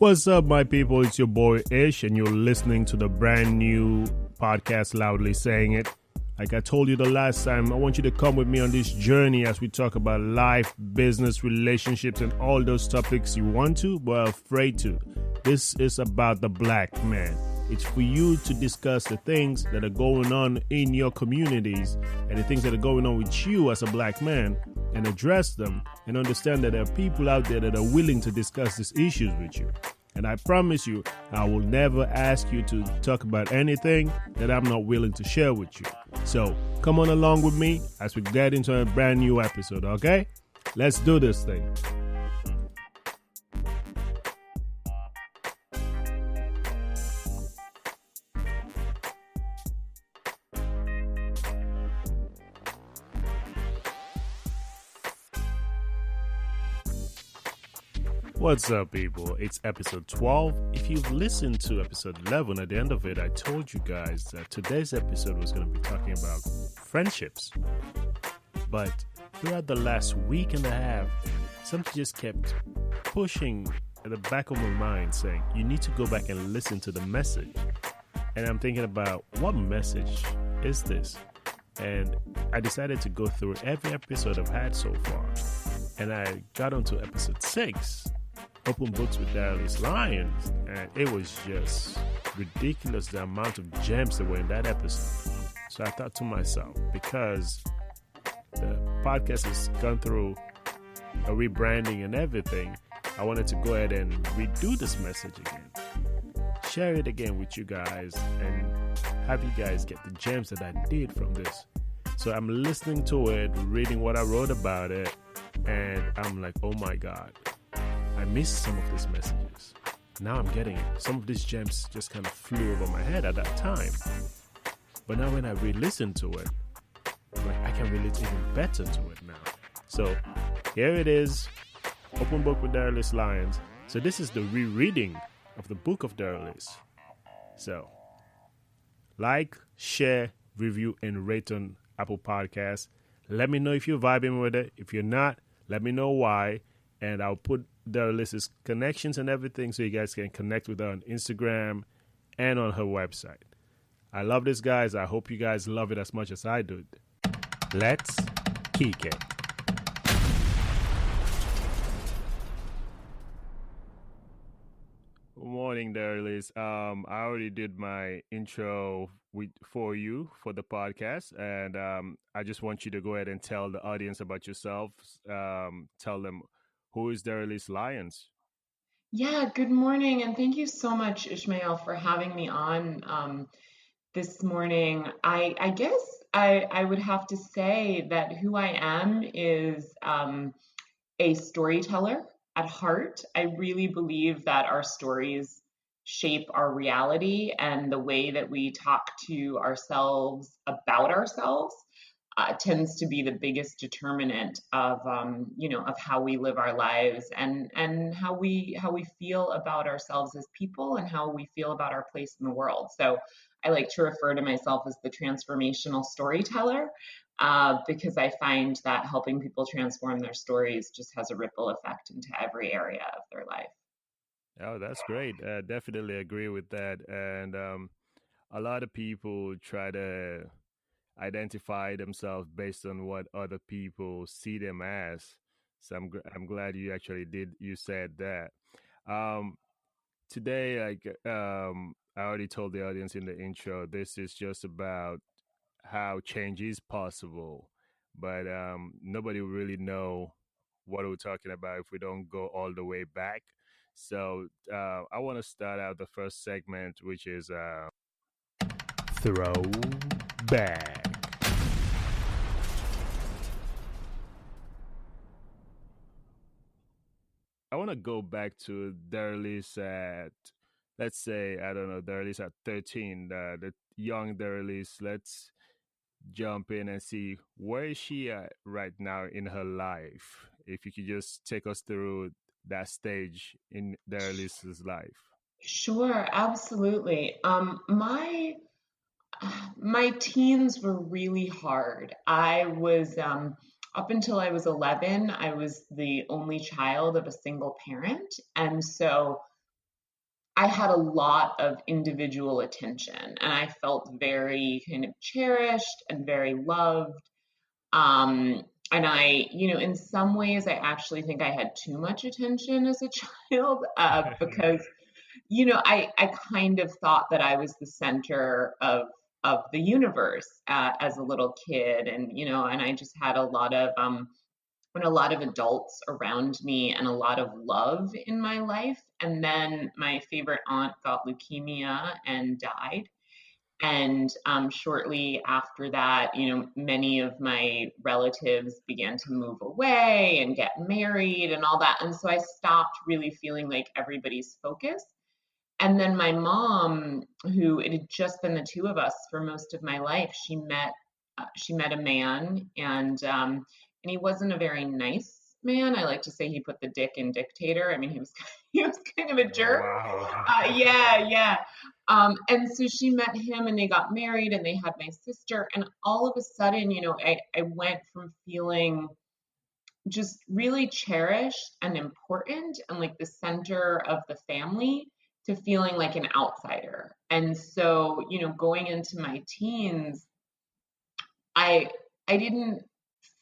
What's up, my people? It's your boy Ish, and you're listening to the brand new podcast, Loudly Saying It. Like I told you the last time, I want you to come with me on this journey as we talk about life, business, relationships, and all those topics you want to, but are afraid to. This is about the black man. It's for you to discuss the things that are going on in your communities and the things that are going on with you as a black man, and address them and understand that there are people out there that are willing to discuss these issues with you. And I promise you, I will never ask you to talk about anything that I'm not willing to share with you. So come on along with me as we get into a brand new episode, okay? Let's do this thing. What's up, people? It's episode 12. If you've listened to episode 11, at the end of it, I told you guys that today's episode was going to be talking about friendships. But throughout the last week and a half, something just kept pushing at the back of my mind saying, you need to go back and listen to the message. And I'm thinking about, what message is this? And I decided to go through every episode I've had so far. And I got onto episode 6. Open Books with Daralyse Lions, and it was just ridiculous the amount of gems that were in that episode. So I thought to myself, because the podcast has gone through a rebranding and everything, I wanted to go ahead and redo this message again, share it again with you guys, and have you guys get the gems that I did from this. So I'm listening to it, reading what I wrote about it, and I'm like, oh my God, I missed some of these messages. Now I'm getting it. Some of these gems just kind of flew over my head at that time. But now when I re-listen to it, I can relate even better to it now. So here it is, Open Book with Daralyse Lions. So this is the rereading of the book of Daralyse. So like, share, review, and rate on Apple Podcasts. Let me know if you're vibing with it. If you're not, let me know why. And I'll put Daralyse's connections and everything so you guys can connect with her on Instagram and on her website. I love this, guys. I hope you guys love it as much as I do. Let's kick it. Good morning, Daralyse. I already did my intro for you for the podcast, and I just want you to go ahead and tell the audience about yourself. Tell them, who is Daralyse Lions? Yeah, good morning, and thank you so much, Ishmael, for having me on this morning. I guess I would have to say that who I am is a storyteller at heart. I really believe that our stories shape our reality, and the way that we talk to ourselves about ourselves tends to be the biggest determinant of of how we live our lives, and how we feel about ourselves as people, and how we feel about our place in the world. So I like to refer to myself as the transformational storyteller, because I find that helping people transform their stories just has a ripple effect into every area of their life. Oh, that's great. Definitely agree with that. And a lot of people try to identify themselves based on what other people see them as. So I'm glad you actually you said that. Um, Today, I already told the audience in the intro, this is just about how change is possible, but nobody will really know what we're talking about if we don't go all the way back. So I want to start out the first segment, which is Throwback. I want to go back to Daralyse at, let's say, I don't know, Daralyse at 13, the young Daralyse. Let's jump in and see, where is she at right now in her life? If you could just take us through that stage in Daralyse's life. Sure, absolutely. My teens were really hard. I was up until I was 11, I was the only child of a single parent, and so I had a lot of individual attention, and I felt very kind of cherished and very loved. And I, in some ways, I actually think I had too much attention as a child, because I kind of thought that I was the center of the universe, as a little kid, and I just had a lot of and a lot of adults around me and a lot of love in my life. And then my favorite aunt got leukemia and died. And shortly after that, many of my relatives began to move away and get married and all that. And so I stopped really feeling like everybody's focus. And then my mom, who it had just been the two of us for most of my life, she met a man, and he wasn't a very nice man. I like to say he put the dick in dictator. I mean, he was he was kind of a Oh, jerk. wow. Yeah, yeah. And so she met him, and they got married, and they had my sister. And all of a sudden, I went from feeling just really cherished and important and like the center of the family to feeling like an outsider. And so, going into my teens, I I didn't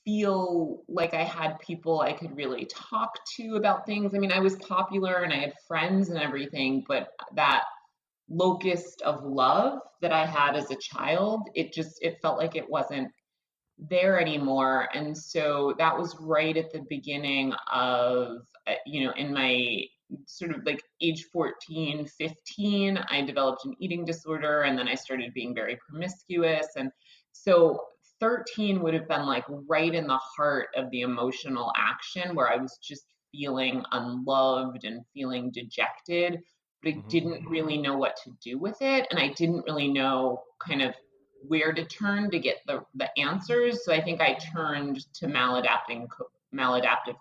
feel like I had people I could really talk to about things. I mean, I was popular and I had friends and everything, but that locust of love that I had as a child, it felt like it wasn't there anymore. And so that was right at the beginning of, in my sort of like age 14, 15, I developed an eating disorder, and then I started being very promiscuous. And so 13 would have been like right in the heart of the emotional action where I was just feeling unloved and feeling dejected, but I Hmm. didn't really know what to do with it. And I didn't really know kind of where to turn to get the answers. So I think I turned to maladaptive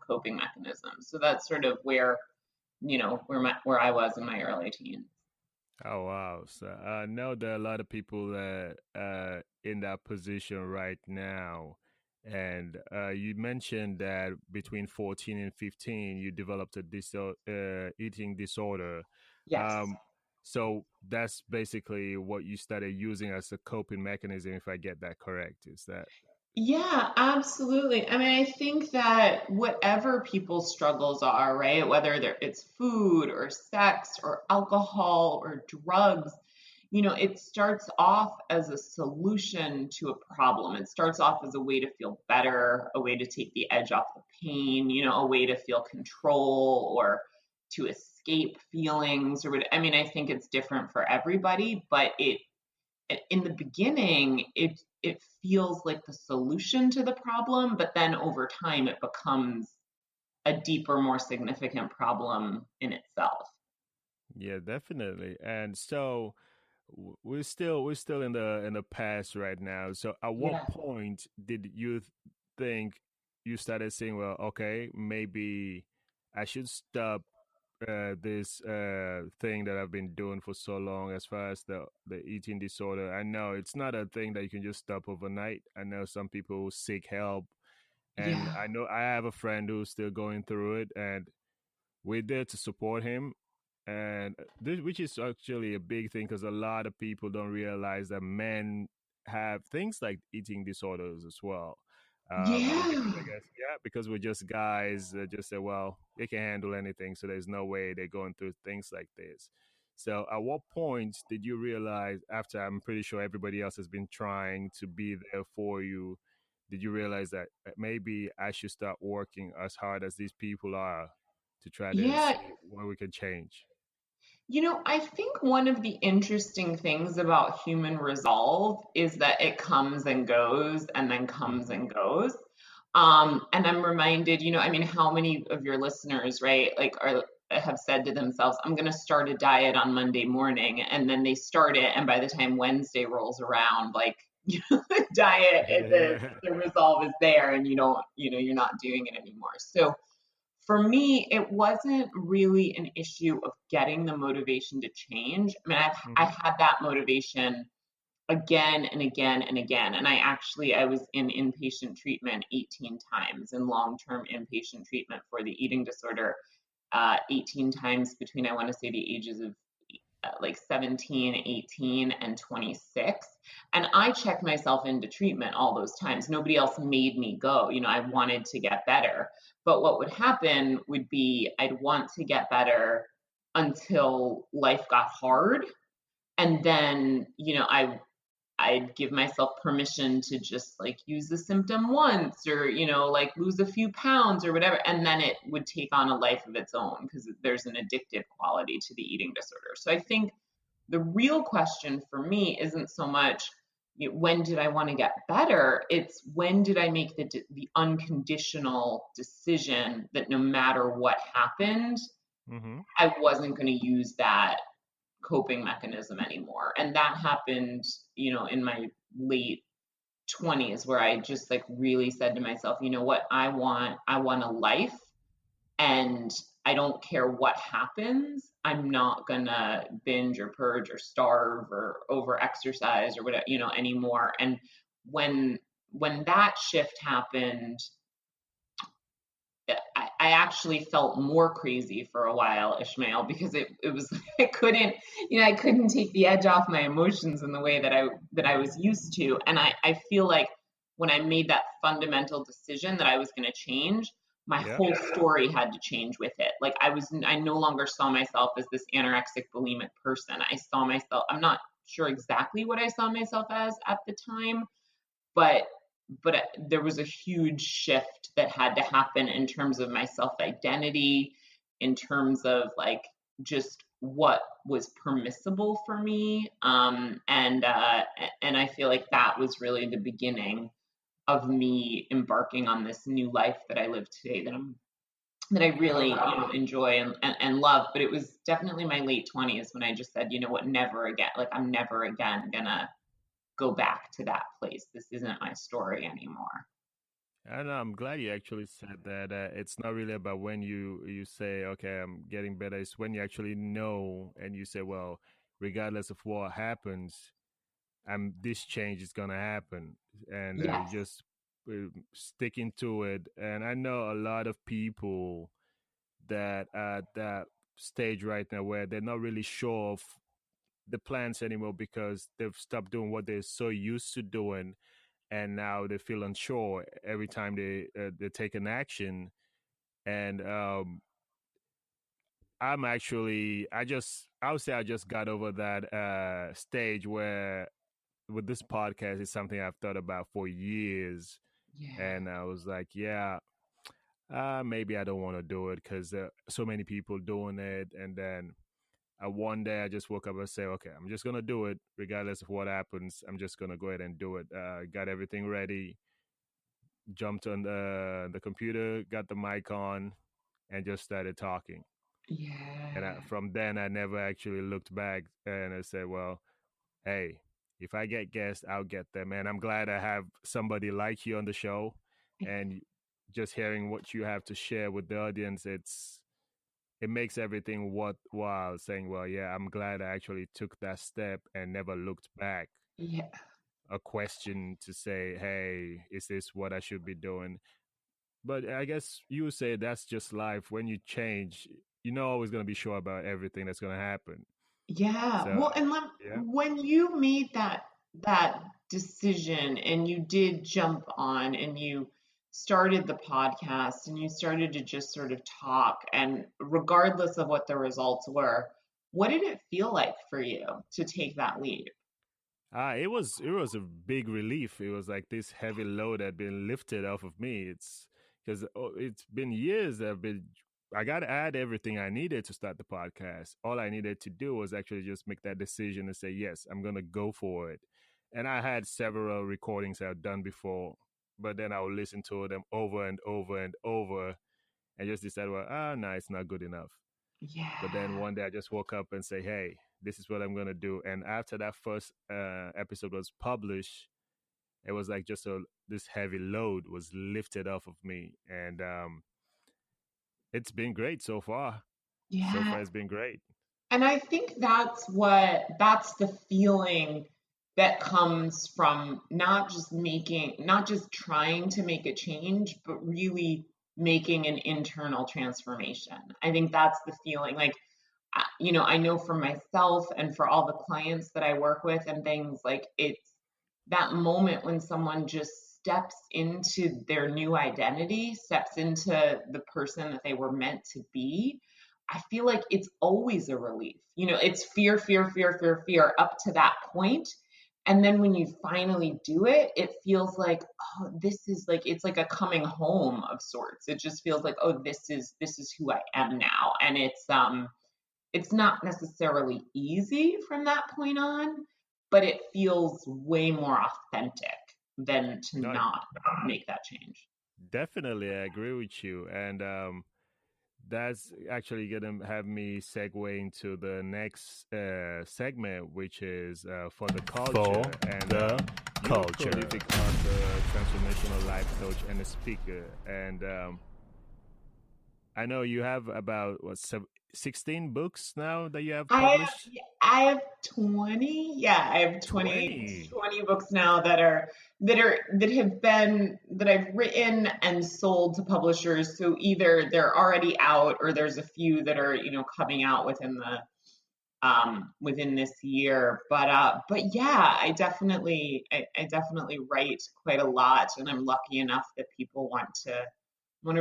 coping mechanisms. So that's sort of where I was in my early teens. Oh, wow. So I know there are a lot of people that in that position right now. And you mentioned that between 14 and 15, you developed a eating disorder. Yes. Um, so that's basically what you started using as a coping mechanism, if I get that correct. Is that? Yeah, absolutely. I mean, I think that whatever people's struggles are, right, whether it's food or sex or alcohol or drugs, it starts off as a solution to a problem. It starts off as a way to feel better, a way to take the edge off the pain, a way to feel control or to escape feelings or what. I mean, I think it's different for everybody, but in the beginning, it feels like the solution to the problem, but then over time it becomes a deeper, more significant problem in itself. Yeah, definitely. And so we're still in the past right now. So at what Yeah. point did you think you started saying, well, okay, maybe I should stop this thing that I've been doing for so long as far as the eating disorder. I know it's not a thing that you can just stop overnight. I know some people seek help, and Yeah. I know I have a friend who's still going through it, and we're there to support him. And this, which is actually a big thing because a lot of people don't realize that men have things like eating disorders as well. But because I Yeah. guess, yeah, because we're just guys that just say, well, they can handle anything. So there's no way they're going through things like this. So at what point did you realize, after I'm pretty sure everybody else has been trying to be there for you, did you realize that maybe I should start working as hard as these people are to try to Yeah. see what we can change? I think one of the interesting things about human resolve is that it comes and goes and then comes Mhm. and goes. And I'm reminded, I mean, how many of your listeners, right, like have said to themselves, I'm going to start a diet on Monday morning, and then they start it, and by the time Wednesday rolls around, like, the diet, the resolve is there, and you don't, you're not doing it anymore. So for me, it wasn't really an issue of getting the motivation to change. I mean, I Mhm. had that motivation again and again and again. And I was in inpatient treatment 18 times, in long-term inpatient treatment for the eating disorder, 18 times between, I want to say, the ages of like 17, 18, and 26. And I checked myself into treatment all those times. Nobody else made me go. I wanted to get better. But what would happen would be I'd want to get better until life got hard. And then, I'd give myself permission to just like use the symptom once or, like lose a few pounds or whatever. And then it would take on a life of its own because there's an addictive quality to the eating disorder. So I think the real question for me isn't so much when did I want to get better? It's when did I make the unconditional decision that no matter what happened, Mm-hmm. I wasn't going to use that coping mechanism anymore. And that happened, in my late 20s where I just like really said to myself, you know what, I want a life and I don't care what happens. I'm not gonna binge or purge or starve or over exercise or whatever, anymore. And when that shift happened, I actually felt more crazy for a while, Ishmael, because it was I couldn't take the edge off my emotions in the way that I was used to. And I feel like when I made that fundamental decision that I was going to change, my Yeah. whole story had to change with it. Like I no longer saw myself as this anorexic bulimic person. I saw myself, I'm not sure exactly what I saw myself as at the time, but there was a huge shift that had to happen in terms of my self-identity, in terms of like just what was permissible for me, and I feel like that was really the beginning of me embarking on this new life that I live today that I really enjoy and love. But it was definitely my late 20s when I just said, you know what, never again. Like I'm never again gonna go back to that place. This isn't my story anymore. And I'm glad you actually said that. It's not really about when you say, "Okay, I'm getting better." It's when you actually know and you say, "Well, regardless of what happens, this change is gonna happen," and you Yes. just sticking to it. And I know a lot of people that are at that stage right now where they're not really sure of the plans anymore because they've stopped doing what they're so used to doing, and now they feel unsure every time they take an action. And I would say I just got over that stage where with this podcast is something I've thought about for years, Yeah. and I was like, yeah, maybe I don't want to do it because so many people doing it. And then one day I just woke up and say, okay, I'm just gonna do it regardless of what happens. I'm just gonna go ahead and do it. Got everything ready, jumped on the computer, got the mic on, and just started talking. And Yeah. from then, I never actually looked back. And I said, well, hey, if I get guests, I'll get them. And I'm glad I have somebody like you on the show. And just hearing what you have to share with the audience, it makes everything worthwhile. Saying, well, yeah, I'm glad I actually took that step and never looked back. Yeah. A question to say, hey, is this what I should be doing? But I guess you say that's just life. When you change, you're not always going to be sure about everything that's going to happen. Yeah. So, Well, and yeah. when you made that decision and you did jump on and you started the podcast and you started to just sort of talk and regardless of what the results were, what did it feel like for you to take that leap? It was a big relief. It was like this heavy load had been lifted off of me. It's because it's been years that I got to add everything I needed to start the podcast. All I needed to do was actually just make that decision and say, yes, I'm going to go for it. And I had several recordings I've done before, but then I would listen to them over and over and over and just decide, well, no, it's not good enough. But then Yeah. one day I just woke up and say, hey, this is what I'm going to do. And after that first episode was published, it was like just this heavy load was lifted off of me. And it's been great so far. So Yeah. far, it's been great. And I think that's the feeling that comes from not just trying to make a change, but really making an internal transformation. I think that's the feeling. Like I know for myself and for all the clients that I work with and things, like it's that moment when someone just steps into their new identity, steps into the person that they were meant to be. I feel like it's always a relief. It's fear, fear, fear, fear, fear up to that point. And then when you finally do it, it feels like, oh, this is like, it's like a coming home of sorts. It just feels like, oh, this is who I am now. And it's not necessarily easy from that point on, but it feels way more authentic than to No, not make that change. definitely, I agree with you. And that's actually going to have me segue into the next segment, which is for the For culture. And the you're a culture. prolific author, transformational life coach, and a speaker. And I know you have about 16 books now that you have I have, published. I have 20. Yeah, I have 20. 20 books now that I've written and sold to publishers. So either they're already out or there's a few that are, coming out within this year. But yeah, I definitely write quite a lot, and I'm lucky enough that people want to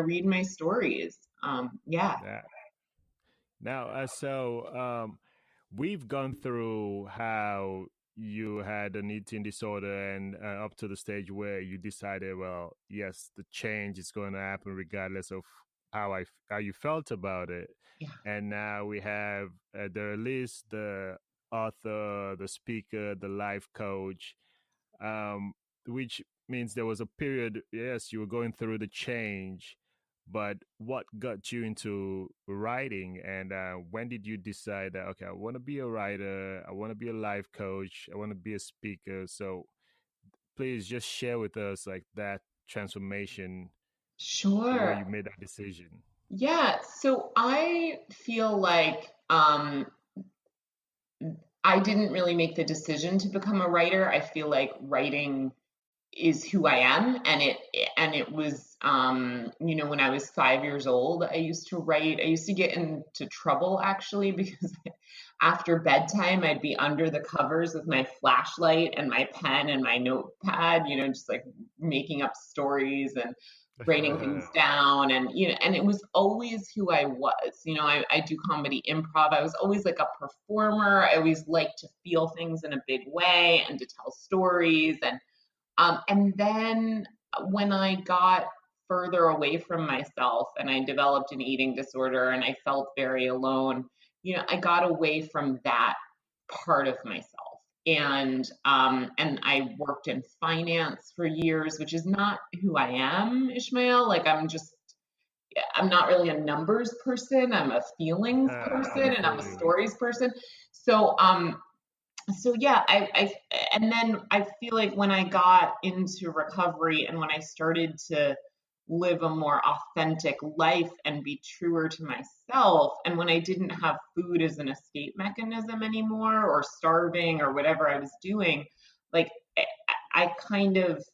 read my stories. Yeah. Yeah. Now, we've gone through how you had an eating disorder and up to the stage where you decided, well, yes, the change is going to happen regardless of how you felt about it. Yeah. And now we have Daralyse, the author, the speaker, the life coach, um, which means there was a period, yes, you were going through the change, but what got you into writing, and when did you decide that, okay, I want to be a writer, I want to be a life coach, I want to be a speaker? So please just share with us like that transformation where Sure. you made that decision. Yeah, so I feel like I didn't really make the decision to become a writer. I feel like writing is who I am, and it was when I was 5 years old, I used to write. I used to get into trouble actually because after bedtime I'd be under the covers with my flashlight and my pen and my notepad, just like making up stories and writing things down, and it was always who I was. I do comedy improv. I was always like a performer. I always liked to feel things in a big way and to tell stories, and then when I got further away from myself and I developed an eating disorder and I felt very alone, I got away from that part of myself. And I worked in finance for years, which is not who I am, Ishmael. Like I'm not really a numbers person. I'm a feelings person I and I'm a feel you. stories person. So yeah, and then I feel like when I got into recovery and when I started to live a more authentic life and be truer to myself, and when I didn't have food as an escape mechanism anymore, or starving or whatever I was doing, like I kind of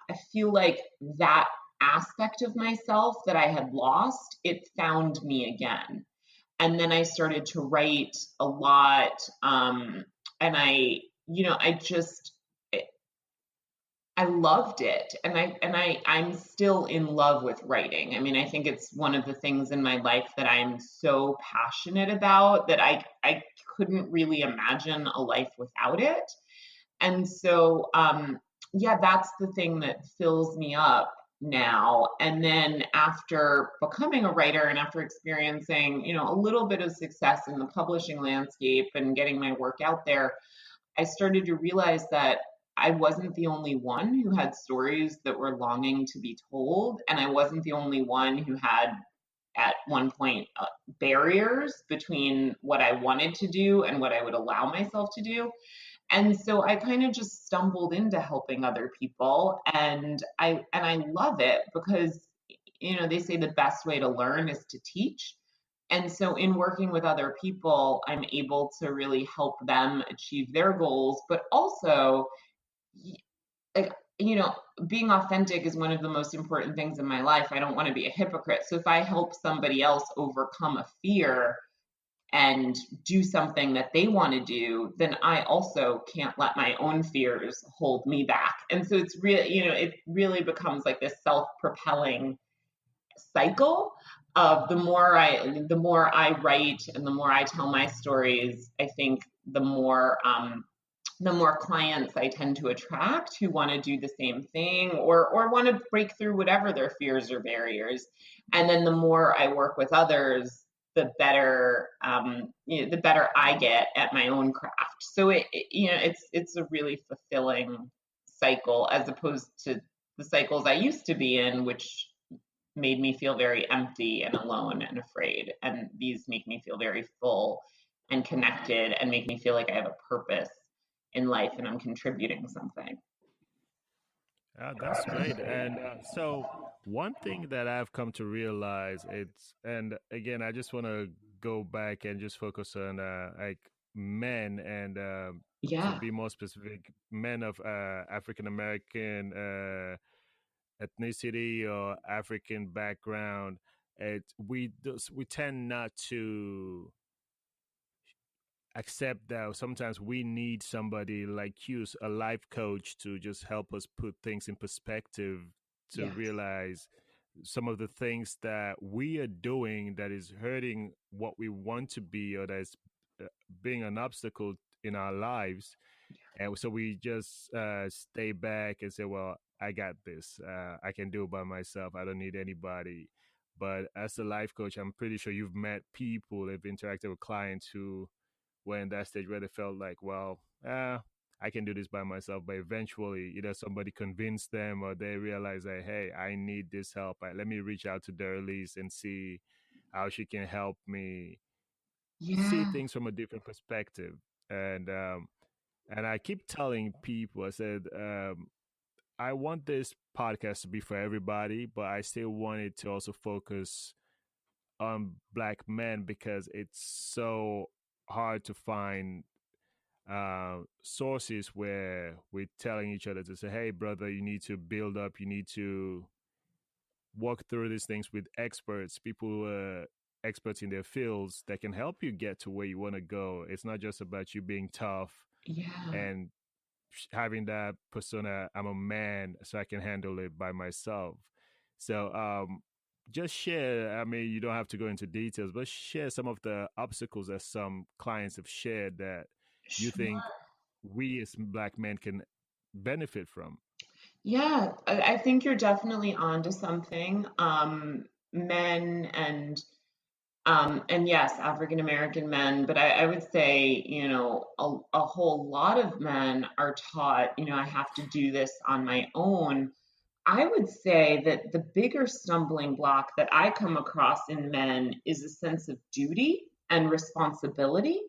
I feel like that aspect of myself that I had lost, it found me again. And then I started to write a lot, and I just I loved it, and I'm still in love with writing. I mean, I think it's one of the things in my life that I'm so passionate about that I couldn't really imagine a life without it. And so, yeah, that's the thing that fills me up now. And then after becoming a writer and after experiencing, a little bit of success in the publishing landscape and getting my work out there, I started to realize that I wasn't the only one who had stories that were longing to be told. And I wasn't the only one who had, at one point, barriers between what I wanted to do and what I would allow myself to do. And so I kind of just stumbled into helping other people, and I love it because they say the best way to learn is to teach. And so in working with other people, I'm able to really help them achieve their goals, but also like being authentic is one of the most important things in my life. I don't want to be a hypocrite. So if I help somebody else overcome a fear, and do something that they want to do, then I also can't let my own fears hold me back. And so it's really, it really becomes like this self-propelling cycle of the more I write and the more I tell my stories, I think the more clients I tend to attract who want to do the same thing or want to break through whatever their fears or barriers. And then the more I work with others, the better I get at my own craft. So it's a really fulfilling cycle as opposed to the cycles I used to be in, which made me feel very empty and alone and afraid. And these make me feel very full and connected and make me feel like I have a purpose in life and I'm contributing something. That's great. And so one thing that I've come to realize and again, I just want to go back and just focus on like men and to Yeah. be more specific, men of African American ethnicity or African background. We tend not to accept that sometimes we need somebody like you, a life coach, to just help us put things in perspective, to Yes. realize some of the things that we are doing that is hurting what we want to be or that's uh, being an obstacle in our lives. And so we just stay back and say, well, I got this. I can do it by myself. I don't need anybody. But as a life coach, I'm pretty sure you've met people, have interacted with clients who were in that stage where they felt like, well, I can do this by myself. But eventually, either somebody convinced them or they realize that, hey, I need this help. Let me reach out to Daralyse and see how she can help me see Yeah. things from a different perspective. And and I keep telling people, I said, I want this podcast to be for everybody, but I still want it to also focus on Black men because it's so hard to find sources where we're telling each other to say, hey, brother, you need to build up, you need to walk through these things with experts, people who are experts in their fields that can help you get to where you want to go. It's not just about you being tough Yeah. and having that persona, I'm a man so I can handle it by myself. So just share, I mean, you don't have to go into details, but share some of the obstacles that some clients have shared that you think Sure. we as Black men can benefit from. Yeah, I think you're definitely onto something. Men and yes, African American men, but I would say, a whole lot of men are taught, I have to do this on my own. I would say that the bigger stumbling block that I come across in men is a sense of duty and responsibility,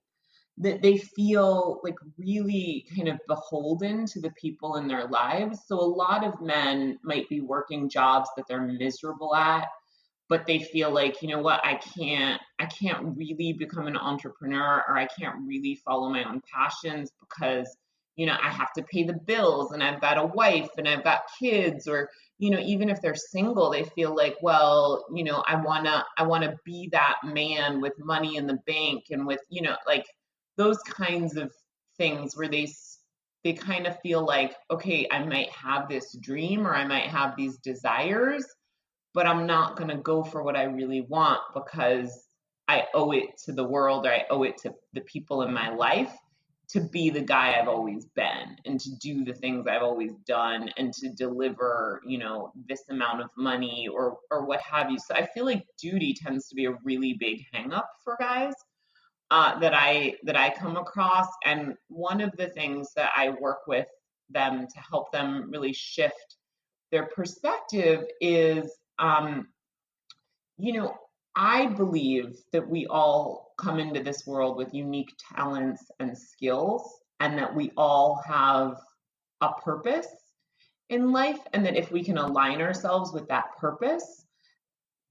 that they feel like really kind of beholden to the people in their lives. So a lot of men might be working jobs that they're miserable at, but they feel like, you know what, I can't really become an entrepreneur, or I can't really follow my own passions because I have to pay the bills and I've got a wife and I've got kids. Or even if they're single, they feel like, well, I want to be that man with money in the bank and with like those kinds of things where they kind of feel like, okay, I might have this dream or I might have these desires, but I'm not going to go for what I really want because I owe it to the world, or I owe it to the people in my life to be the guy I've always been and to do the things I've always done and to deliver, this amount of money or what have you. So I feel like duty tends to be a really big hang up for guys, that I come across. And one of the things that I work with them to help them really shift their perspective is, you know, I believe that we all come into this world with unique talents and skills, and that we all have a purpose in life, and that if we can align ourselves with that purpose,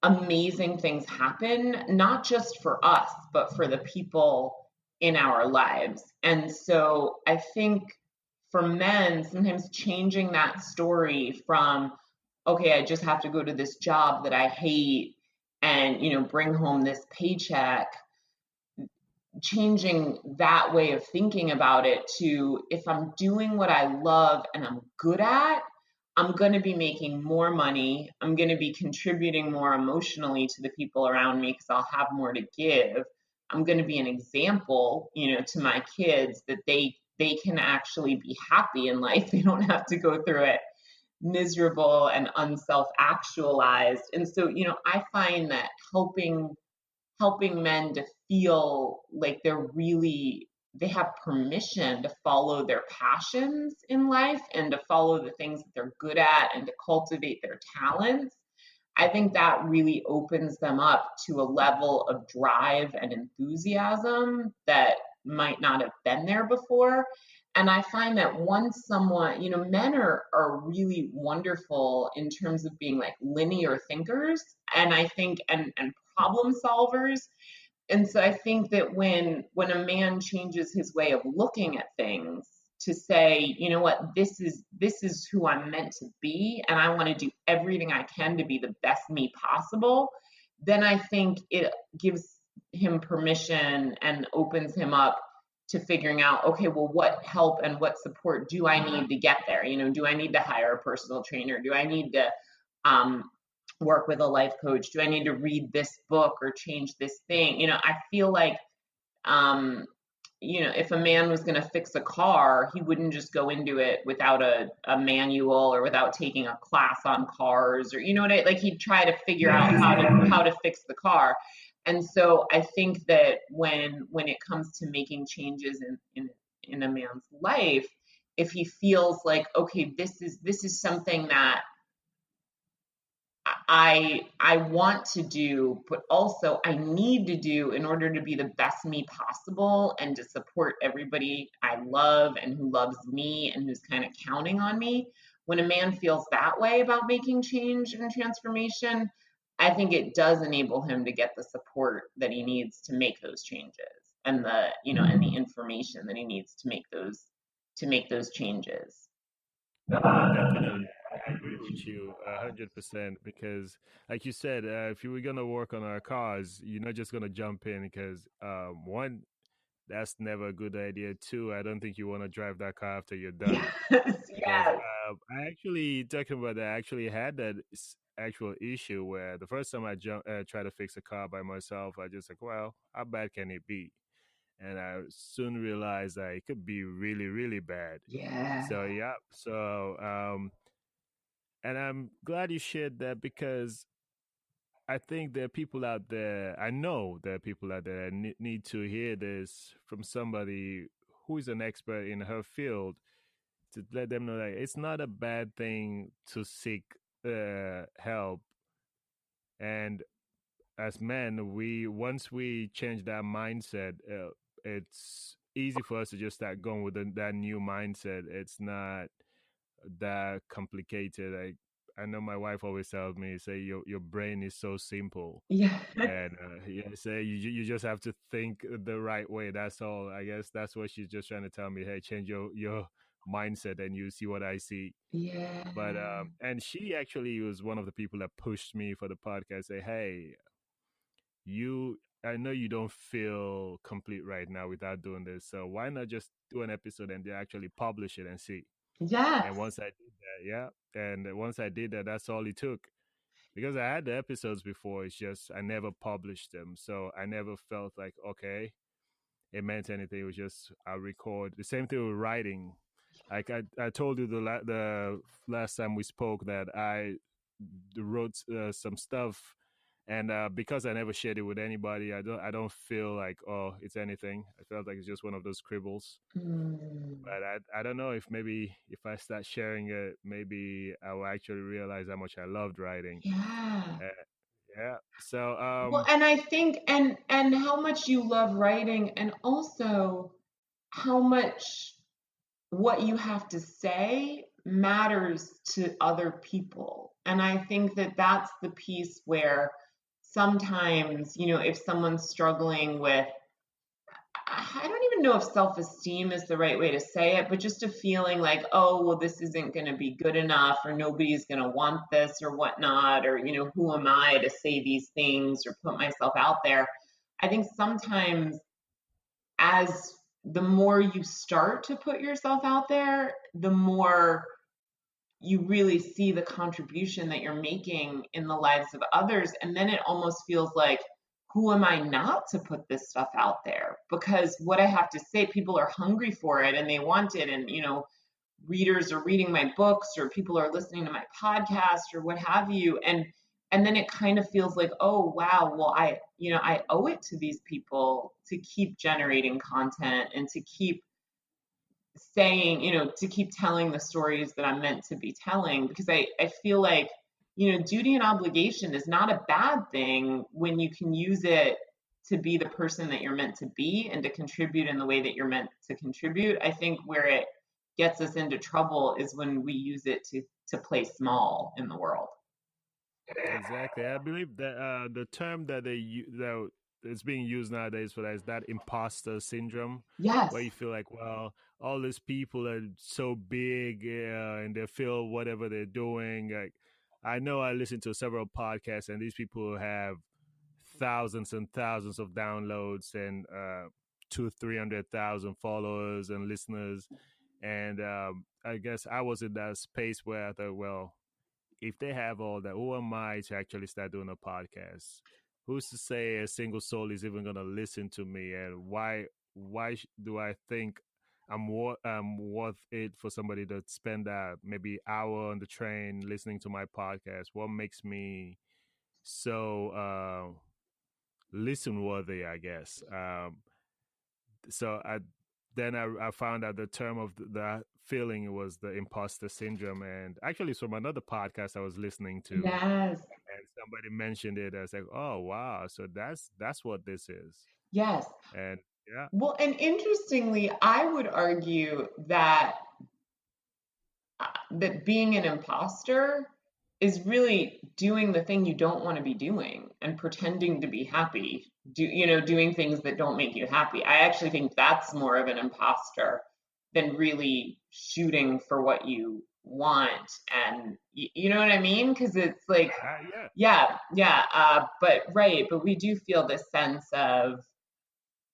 amazing things happen, not just for us, but for the people in our lives. And so I think for men, sometimes changing that story from, okay, I just have to go to this job that I hate and, bring home this paycheck, changing that way of thinking about it to, if I'm doing what I love and I'm good at, I'm going to be making more money. I'm going to be contributing more emotionally to the people around me because I'll have more to give. I'm going to be an example, to my kids that they can actually be happy in life. They don't have to go through it miserable and unself-actualized. And so, I find that helping men to feel like they have permission to follow their passions in life and to follow the things that they're good at and to cultivate their talents. I think that really opens them up to a level of drive and enthusiasm that might not have been there before. And I find that once someone, men are really wonderful in terms of being like linear thinkers, and I think and problem solvers. And so I think that when a man changes his way of looking at things to say, you know what, this is who I'm meant to be, and I want to do everything I can to be the best me possible, then I think it gives him permission and opens him up to figuring out, okay, well, what help and what support do I need to get there? Do I need to hire a personal trainer? Do I need to um, work with a life coach? Do I need to read this book or change this thing? I feel like, if a man was going to fix a car, he wouldn't just go into it without a manual or without taking a class on cars, or like he'd try to figure out how to fix the car. And so I think that when it comes to making changes in a man's life, if he feels like, okay, this is something that I want to do, but also I need to do in order to be the best me possible and to support everybody I love and who loves me and who's kind of counting on me. When a man feels that way about making change and transformation, I think it does enable him to get the support that he needs to make those changes, and the information that he needs to make those changes. Definitely, I agree with you 100% because, like you said, if you were gonna work on our cars, you're not just gonna jump in because one, that's never a good idea. Two, I don't think you want to drive that car after you're done Yes, because yes. I actually talking about that. I actually had that actual issue where the first time I try to fix a car by myself, I just like, well, how bad can it be? And I soon realized that it could be really, really bad. Yeah. So yeah, so and I'm glad you shared that because I think there are people out there. I know there are people out there that need to hear this from somebody who is an expert in her field to let them know that it's not a bad thing to seek help. And as men, we once we change that mindset, it's easy for us to just start going with that new mindset. It's not that complicated. I know my wife always tells me, say your brain is so simple, Yeah. and yeah, say you just have to think the right way. That's all. I guess that's what she's just trying to tell me. Hey, change your mindset, and you see what I see. Yeah. But and she actually was one of the people that pushed me for the podcast. Say, hey, you. I know you don't feel complete right now without doing this, so why not just do an episode and they actually publish it and see? And Yes. once I did that, yeah, and once I did that, that's all it took. Because I had the episodes before, it's just I never published them, so I never felt like okay, it meant anything. It was just I record. The same thing with writing. Like I told you the last time we spoke that I wrote some stuff, and because I never shared it with anybody, I don't feel like oh it's anything. I felt like it's just one of those scribbles. Mm. But I don't know if maybe if I start sharing it, maybe I will actually realize how much I loved writing. Yeah. Uh, yeah. So Well, and I think and how much you love writing, and also how much what you have to say matters to other people. And I think that that's the piece where sometimes, if someone's struggling with, I don't even know if self-esteem is the right way to say it, but just a feeling like, oh, well, this isn't going to be good enough, or nobody's going to want this, or whatnot, or, who am I to say these things or put myself out there? I think sometimes as the more you start to put yourself out there, the more you really see the contribution that you're making in the lives of others. And then it almost feels like, who am I not to put this stuff out there? Because what I have to say, people are hungry for it and they want it. And, readers are reading my books or people are listening to my podcast or what have you. And then it kind of feels like, oh wow, well I owe it to these people to keep generating content and to keep saying, to keep telling the stories that I'm meant to be telling, because I feel like, duty and obligation is not a bad thing when you can use it to be the person that you're meant to be and to contribute in the way that you're meant to contribute. I think where it gets us into trouble is when we use it to play small in the world. Exactly. I believe that the term that that is being used nowadays for that is that imposter syndrome, Yes. where you feel like, well, all these people are so big and they feel whatever they're doing. Like, I know I listen to several podcasts, and these people have thousands and thousands of downloads and 300,000 followers and listeners. And I guess I was in that space where I thought, well, if they have all that, who am I to actually start doing a podcast? Who's to say a single soul is even going to listen to me? And do I think I'm worth it for somebody to spend that maybe hour on the train listening to my podcast? What makes me so listen worthy? I guess. So I found out the term of the feeling was the imposter syndrome, and actually it's from another podcast I was listening to, Yes. and somebody mentioned it. I was like, oh wow, so that's what this is. Yes. And yeah. Well, and interestingly, I would argue that being an imposter is really doing the thing you don't want to be doing and pretending to be happy, doing things that don't make you happy. I actually think that's more of an imposter than really shooting for what you want. And you know what I mean? Because it's like, Yeah. yeah, but right, but we do feel this sense of,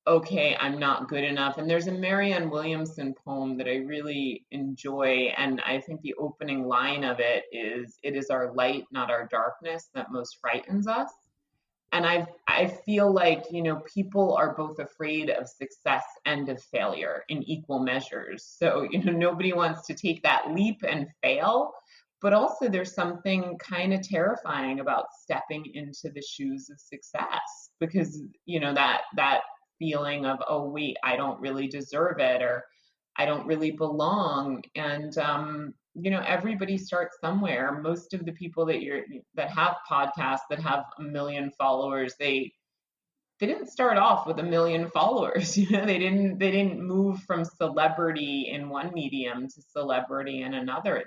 okay, I'm not good enough. And there's a Marianne Williamson poem that I really enjoy. And I think the opening line of it is our light, not our darkness, that most frightens us. And I feel like, people are both afraid of success and of failure in equal measures. So, nobody wants to take that leap and fail. But also there's something kind of terrifying about stepping into the shoes of success, because, that feeling of, oh wait, I don't really deserve it, or I don't really belong. And everybody starts somewhere. Most of the people that have podcasts that have a million followers, they didn't start off with a million followers. They didn't move from celebrity in one medium to celebrity in another.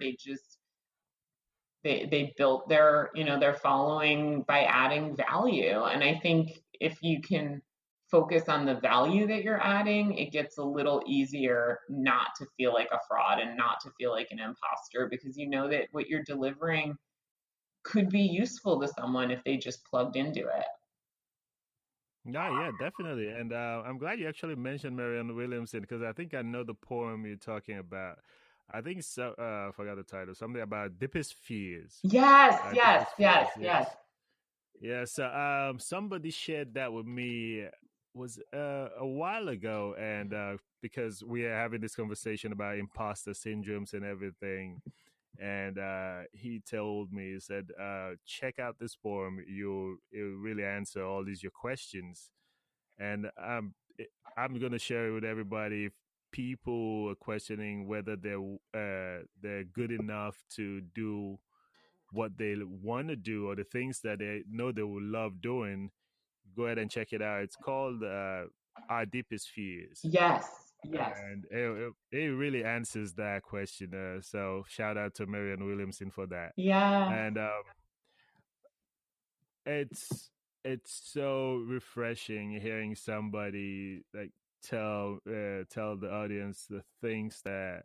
They built their following by adding value. And I think if you can focus on the value that you're adding, it gets a little easier not to feel like a fraud and not to feel like an imposter, because you know that what you're delivering could be useful to someone if they just plugged into it. Yeah, definitely. And I'm glad you actually mentioned Marianne Williamson, because I think I know the poem you're talking about. I think so. I forgot the title. Something about deepest fears. Yes, yes, Deepest yes, fears. yes. Yes. Yeah, so somebody shared that with me was a while ago, and because we are having this conversation about imposter syndromes and everything, and he told me, he said, check out this poem, it'll really answer all these your questions. And I'm gonna share it with everybody. If people are questioning whether they're good enough to do what they want to do or the things that they know they will love doing, go ahead and check it out. It's called Our Deepest Fears. Yes, yes. And it really answers that question. So shout out to Marianne Williamson for that. Yeah. And it's it's so refreshing hearing somebody like tell the audience the things that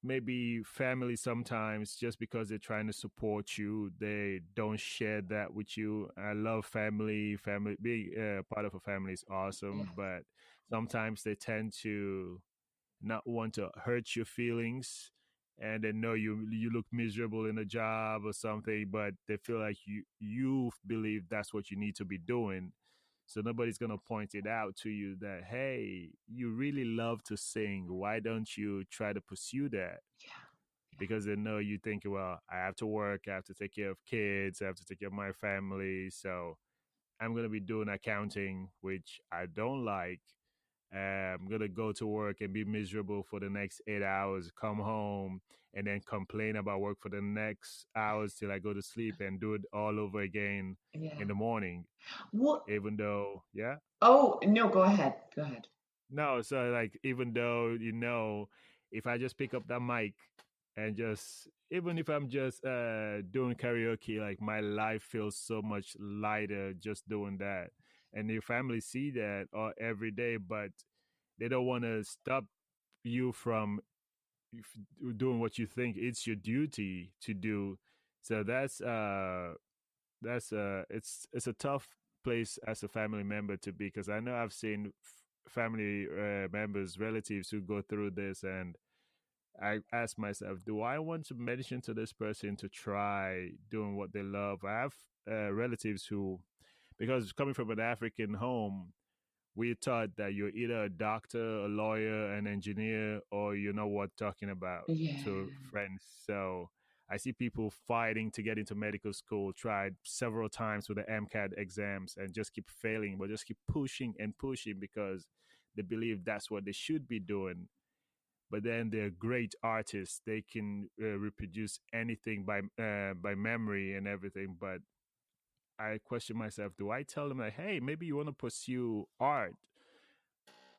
maybe family sometimes just because they're trying to support you, they don't share that with you. I love family. Family being part of a family is awesome, Yes. but sometimes they tend to not want to hurt your feelings, and they know you look miserable in a job or something, but they feel like you believe that's what you need to be doing. So nobody's going to point it out to you that, hey, you really love to sing, why don't you try to pursue that? Yeah. Because they know you think, well, I have to work, I have to take care of kids, I have to take care of my family, so I'm going to be doing accounting, which I don't like. I'm going to go to work and be miserable for the next 8 hours, come home, and then complain about work for the next hours till I go to sleep and do it all over again Yeah. in the morning. Well, Even though, yeah. oh, no, go ahead. Go ahead. No, so like, even though, if I just pick up that mic and just, even if I'm just doing karaoke, like my life feels so much lighter just doing that. And your family see that every day, but they don't want to stop you from doing what you think it's your duty to do. So that's it's a tough place as a family member to be, because I know I've seen family members, relatives who go through this, and I ask myself, do I want to mention to this person to try doing what they love? I have relatives who, because coming from an African home, we taught that you're either a doctor, a lawyer, an engineer, or you know what talking about Yeah. to friends. So I see people fighting to get into medical school, tried several times with the MCAT exams and just keep failing, but just keep pushing and pushing because they believe that's what they should be doing. But then they're great artists; they can reproduce anything by memory and everything. But I question myself: do I tell them like, "Hey, maybe you want to pursue art,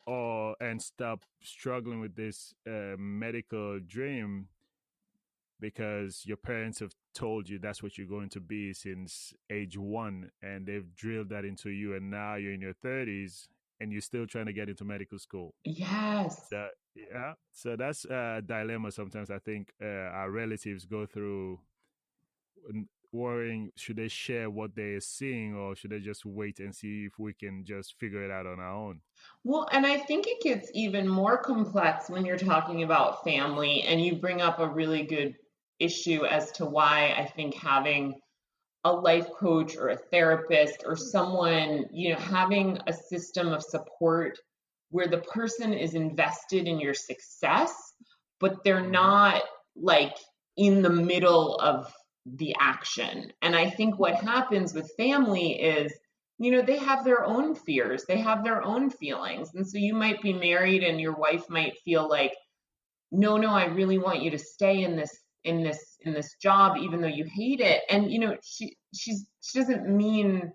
or and stop struggling with this medical dream because your parents have told you that's what you're going to be since age one, and they've drilled that into you, and now you're in your 30s and you're still trying to get into medical school." Yes. So yeah, so that's a dilemma sometimes I think our relatives go through, worrying, should they share what they're seeing, or should they just wait and see if we can just figure it out on our own? Well, and I think it gets even more complex when you're talking about family, and you bring up a really good issue as to why I think having a life coach or a therapist or someone, having a system of support where the person is invested in your success, but they're Hmm. not like in the middle of the action. And I think what happens with family is, they have their own fears, they have their own feelings. And so you might be married and your wife might feel like, no, I really want you to stay in this job even though you hate it. And she doesn't mean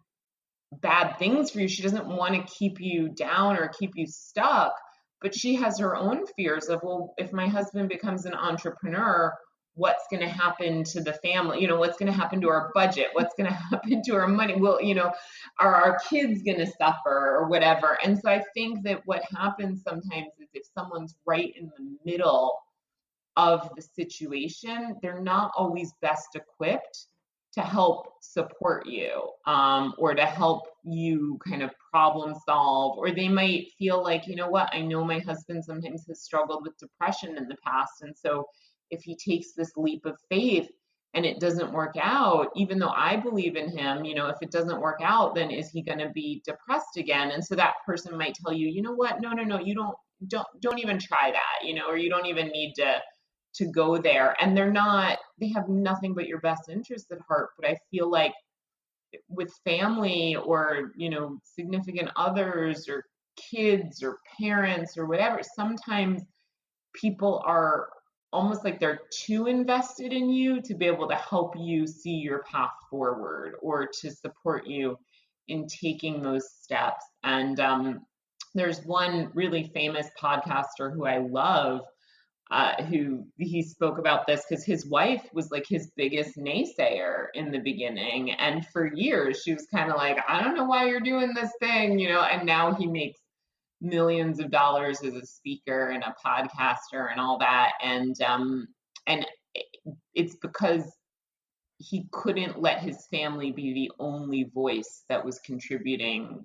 bad things for you. She doesn't want to keep you down or keep you stuck, but she has her own fears of, well, if my husband becomes an entrepreneur, what's going to happen to the family? What's going to happen to our budget? What's going to happen to our money? Well, are our kids going to suffer or whatever? And so I think that what happens sometimes is if someone's right in the middle of the situation, they're not always best equipped to help support you, or to help you kind of problem solve. Or they might feel like, you know what, I know my husband sometimes has struggled with depression in the past. And so if he takes this leap of faith and it doesn't work out, even though I believe in him, if it doesn't work out, then is he going to be depressed again? And so that person might tell you, you know what, no, you don't even try that, or you don't even need to go there. And they have nothing but your best interest at heart. But I feel like with family or, significant others or kids or parents or whatever, sometimes people are almost like they're too invested in you to be able to help you see your path forward or to support you in taking those steps. And there's one really famous podcaster who I love, who he spoke about this because his wife was like his biggest naysayer in the beginning. And for years, she was kind of like, I don't know why you're doing this thing, and now he makes millions of dollars as a speaker and a podcaster and all that. And it's because he couldn't let his family be the only voice that was contributing,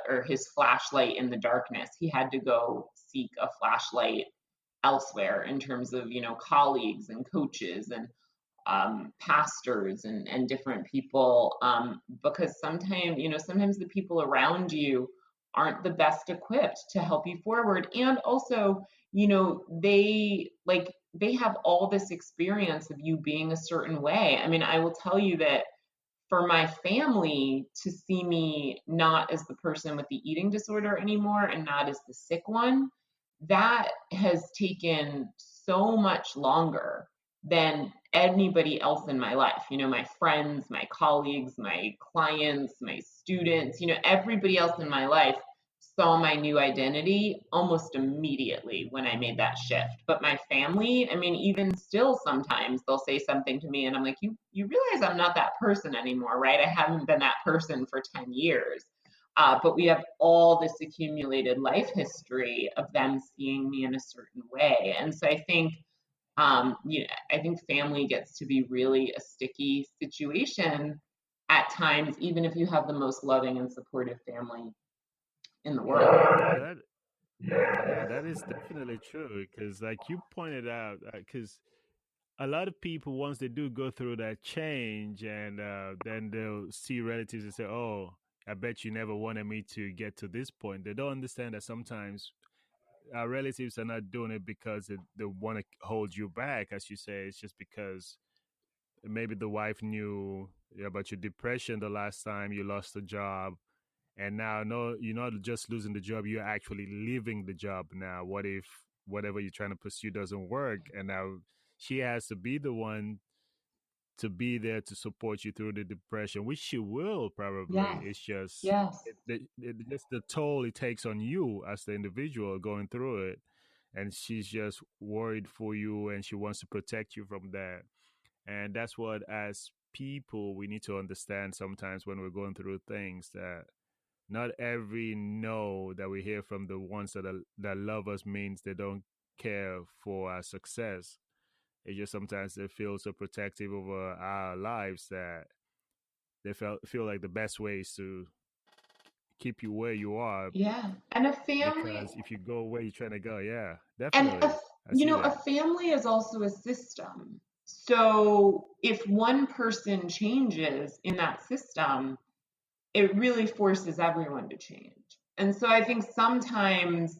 or his flashlight in the darkness. He had to go seek a flashlight elsewhere in terms of, colleagues and coaches and pastors and different people, because sometimes the people around you aren't the best equipped to help you forward. And also, they have all this experience of you being a certain way. I mean, I will tell you that for my family to see me not as the person with the eating disorder anymore and not as the sick one, that has taken so much longer than anybody else in my life. My friends, my colleagues, my clients, my students, everybody else in my life saw my new identity almost immediately when I made that shift. But my family, I mean, even still sometimes they'll say something to me and I'm like, you realize I'm not that person anymore, right? I haven't been that person for 10 years. But we have all this accumulated life history of them seeing me in a certain way. And so I think, I think family gets to be really a sticky situation at times, even if you have the most loving and supportive family in the world. That yeah, that is definitely true because, like you pointed out, because a lot of people once they do go through that change, and then they'll see relatives and say, "Oh, I bet you never wanted me to get to this point." They don't understand that sometimes our relatives are not doing it because they want to hold you back, as you say. It's just because maybe the wife knew about your depression the last time you lost a job, and now no, you're not just losing the job, you're actually leaving the job now. What if whatever you're trying to pursue doesn't work, and now she has to be the one to be there to support you through the depression, which she will probably. Yes, It's just yes, just the toll it takes on you as the individual going through it, and she's just worried for you, and she wants to protect you from that. And that's what, as people, we need to understand sometimes when we're going through things, that not every no that we hear from the ones that love us means they don't care for our success. It's just sometimes they feel so protective over our lives that they feel like the best way is to keep you where you are, yeah. And a family, because if you go where you're trying to go, yeah, and definitely, I see a that. family is also a system. So if one person changes in that system, it really forces everyone to change. And so I think sometimes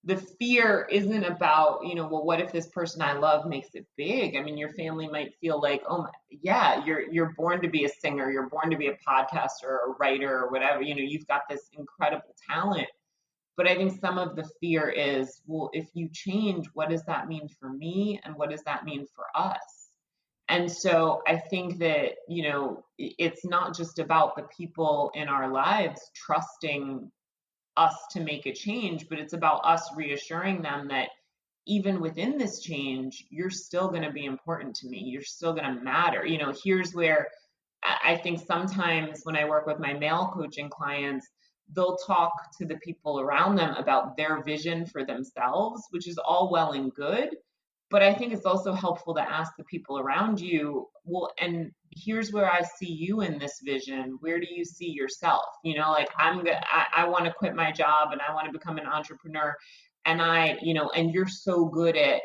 the fear isn't about, well, what if this person I love makes it big? I mean, your family might feel like, oh my, yeah, you're born to be a singer, you're born to be a podcaster or a writer or whatever, you've got this incredible talent. But I think some of the fear is, well, if you change, what does that mean for me? And what does that mean for us? And so I think that, it's not just about the people in our lives trusting us to make a change, but it's about us reassuring them that even within this change, you're still going to be important to me. You're still going to matter. Here's where I think sometimes when I work with my male coaching clients, they'll talk to the people around them about their vision for themselves, which is all well and good. But I think it's also helpful to ask the people around you, well, and here's where I see you in this vision. Where do you see yourself? Like I want to quit my job and I want to become an entrepreneur. And and you're so good at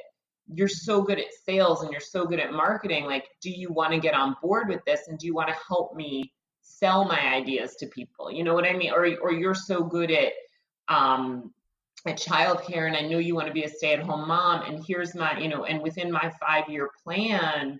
sales and you're so good at marketing. Like, do you want to get on board with this? And do you want to help me sell my ideas to people? You know what I mean? Or you're so good at childcare, and I know you want to be a stay-at-home mom, and here's my, and within my 5-year plan,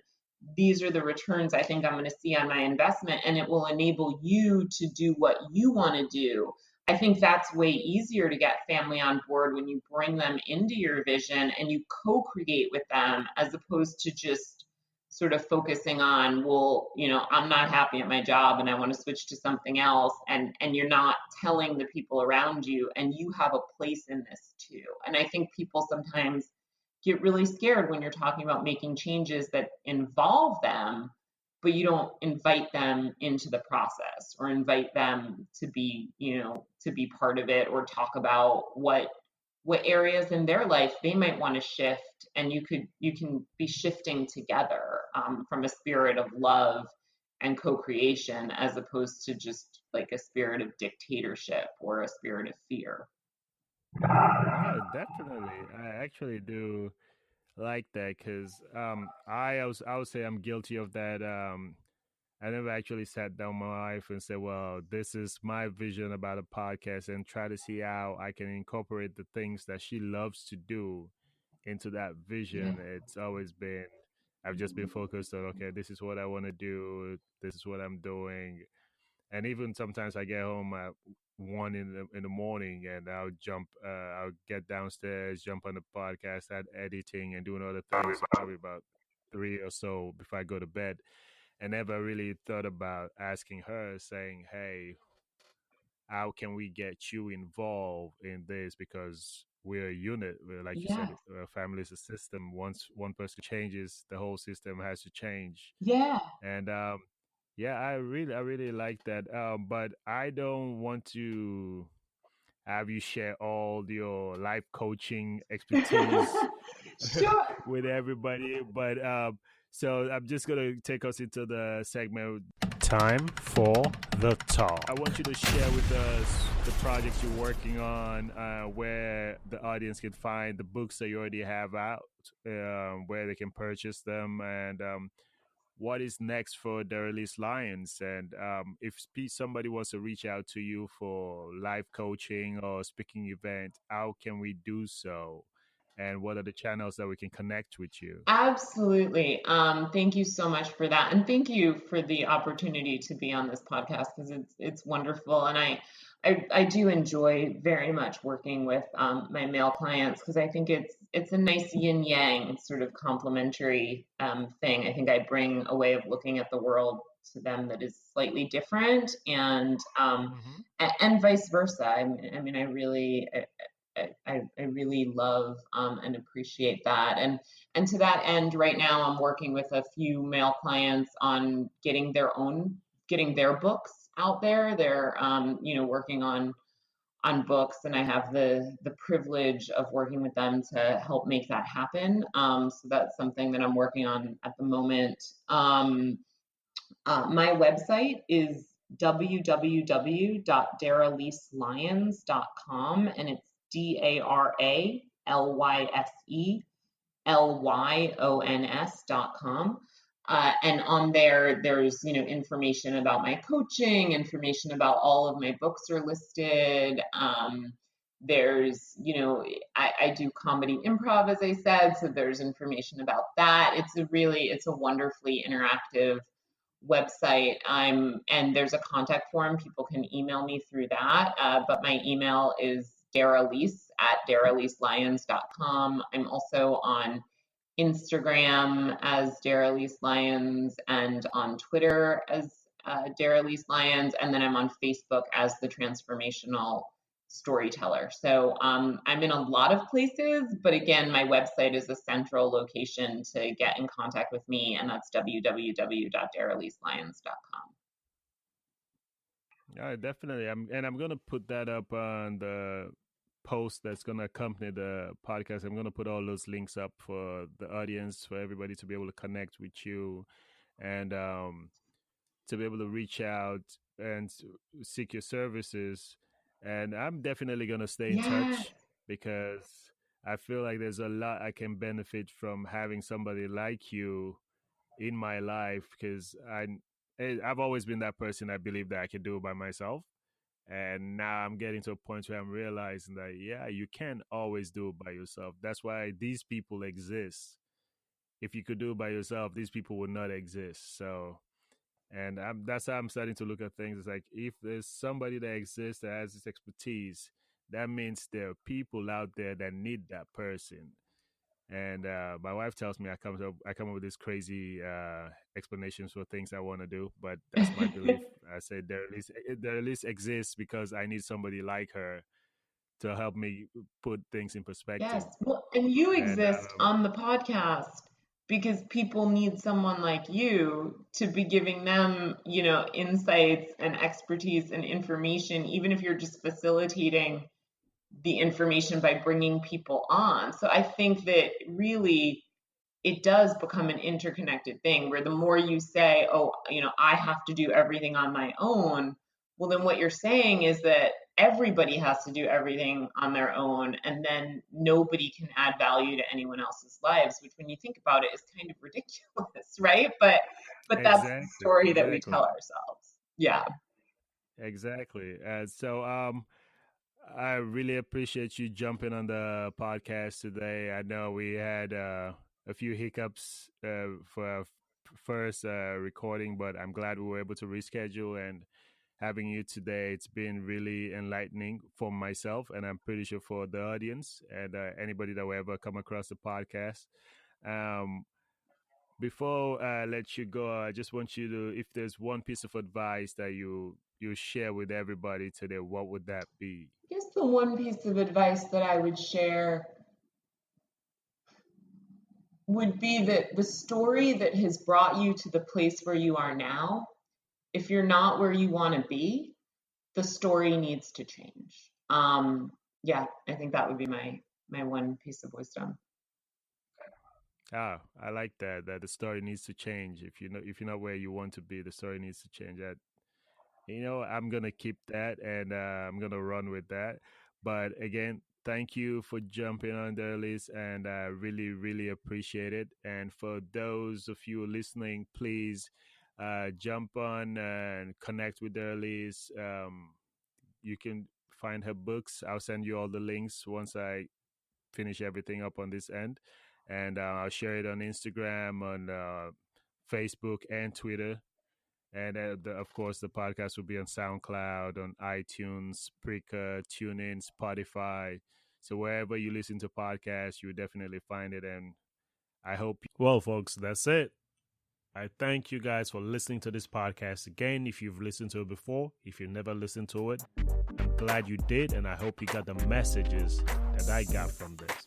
these are the returns I think I'm going to see on my investment, and it will enable you to do what you want to do. I think that's way easier to get family on board when you bring them into your vision and you co-create with them, as opposed to just sort of focusing on, well, I'm not happy at my job and I want to switch to something else, and you're not telling the people around you, and you have a place in this too. And I think people sometimes get really scared when you're talking about making changes that involve them, but you don't invite them into the process or invite them to be, to be part of it or talk about what areas in their life they might want to shift, and you can be shifting together, from a spirit of love and co-creation, as opposed to just like a spirit of dictatorship or a spirit of fear. No, definitely. I actually do like that because I would say I'm guilty of that. I never actually sat down with my wife and said, "Well, this is my vision about a podcast," and try to see how I can incorporate the things that she loves to do into that Yeah. vision. It's always been I've just been focused on, okay, this is what I want to do, this is what I'm doing. And even sometimes I get home at 1 in the morning, and I'll get downstairs, jump on the podcast, start editing and doing other things. So probably about 3 or so before I go to bed. I never really thought about asking her, saying, "Hey, how can we get you involved in this?" Because we're a unit. Like you said, Yeah. a family is a system. Once one person changes, the whole system has to change. Yeah. And yeah, I really like that. But I don't want to have you share all your life coaching expertise Sure. with everybody. But so I'm just gonna take us into the segment. Time for the talk. I want you to share with us the projects you're working on, where the audience can find the books that you already have out, where they can purchase them, and what is next for Daralyse Lions. And if somebody wants to reach out to you for live coaching or speaking event, how can we do so? And what are the channels that we can connect with you? Absolutely. Thank you so much for that, and thank you for the opportunity to be on this podcast, because it's wonderful, and I do enjoy very much working with my male clients, because I think it's a nice yin yang sort of complementary thing. I think I bring a way of looking at the world to them that is slightly different, Mm-hmm. and vice versa. I mean, I really love and appreciate that. And to that end, right now I'm working with a few male clients on getting their books out there. They're working on books, and I have the privilege of working with them to help make that happen. So that's something that I'm working on at the moment. My website is www.daralyselions.com, and it's DARALYSELYONS.com. And on there, there's information about my coaching, information about all of my books are listed. There's I do comedy improv, as I said, so there's information about that. It's a wonderfully interactive website. And there's a contact form. People can email me through that. But my email is Daralyse@daralyselions.com. I'm also on Instagram as Daralyse Lions, and on Twitter as Daralyse Lions, and then I'm on Facebook as the Transformational Storyteller. So I'm in a lot of places, but again, my website is a central location to get in contact with me, and that's www.daralyselions.com. Yeah, definitely. I'm gonna put that up on the post that's gonna accompany the podcast. I'm gonna put all those links up for the audience, for everybody to be able to connect with you, and to be able to reach out and seek your services. And I'm definitely gonna stay in Yes. touch because I feel like there's a lot I can benefit from having somebody like you in my life, because I've always been that person. I believe that I can do it by myself, and now I'm getting to a point where I'm realizing that, yeah, you can't always do it by yourself. That's why these people exist. If you could do it by yourself, these people would not exist. So, and that's how I'm starting to look at things. It's like, if there's somebody that exists that has this expertise, that means there are people out there that need that person. And my wife tells me I come up with these crazy explanations for things I want to do, but that's my belief. I say there at least exists because I need somebody like her to help me put things in Yes. perspective. Well, and you And exist on the podcast because people need someone like you to be giving them, insights and expertise and information, even if you're just facilitating the information by bringing people on. So I think that really it does become an interconnected thing where the more you say, oh, I have to do everything on my own, well, then what you're saying is that everybody has to do everything on their own, and then nobody can add value to anyone else's lives, which when you think about it is kind of ridiculous, right? But that's the Exactly, story that we exactly, tell ourselves. Yeah. exactly. I really appreciate you jumping on the podcast today. I know we had a few hiccups for our first recording, but I'm glad we were able to reschedule and having you today. It's been really enlightening for myself, and I'm pretty sure for the audience and anybody that will ever come across the podcast. Um, Before I let you go, I just want you to, if there's one piece of advice that you share with everybody today, what would that be? I guess the one piece of advice that I would share would be that the story that has brought you to the place where you are now, if you're not where you want to be, the story needs to change. Yeah, I think that would be my one piece of wisdom. Ah, I like that. That the story needs to change. If you're not where you want to be, the story needs to change. That I'm gonna keep that and I'm gonna run with that. But again, thank you for jumping on the list, and I really, really appreciate it. And for those of you listening, please jump on and connect with Daralyse. You can find her books. I'll send you all the links once I finish everything up on this end, and I'll share it on Instagram, on Facebook, and Twitter. And of course, the podcast will be on SoundCloud, on iTunes, Spreaker, TuneIn, Spotify. So wherever you listen to podcasts, you will definitely find it. And I hope. Well, folks, that's it. I thank you guys for listening to this podcast again. If you've listened to it before, if you've never listened to it, I'm glad you did, and I hope you got the messages that I got from this.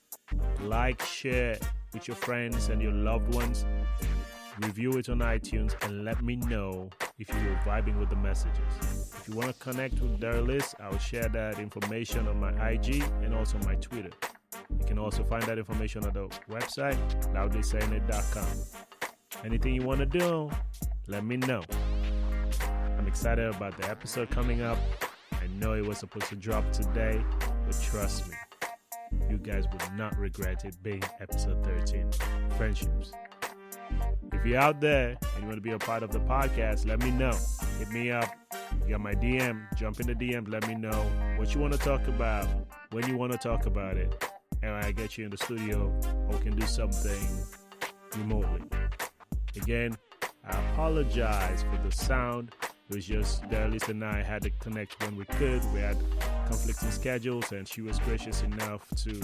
Like, share with your friends and your loved ones. Review it on iTunes and let me know if you were vibing with the messages. If you want to connect with Daralyse, I'll share that information on my IG and also my Twitter. You can also find that information on the website, loudlysayingit.com. Anything you want to do, let me know. I'm excited about the episode coming up. I know it was supposed to drop today, but trust me, you guys would not regret it being episode 13, Friendships. If you're out there and you want to be a part of the podcast, let me know. Hit me up. You got my DM. Jump in the DM. Let me know what you want to talk about, when you want to talk about it, and I get you in the studio or we can do something remotely. Again, I apologize for the sound. It was just Daralyse and I had to connect when we could. We had conflicting schedules, and she was gracious enough to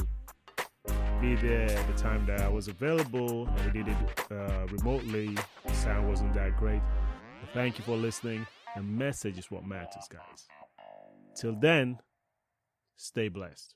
be there at the time that I was available, and we did it remotely. The sound wasn't that great. But thank you for listening. The message is what matters, guys. Till then, stay blessed.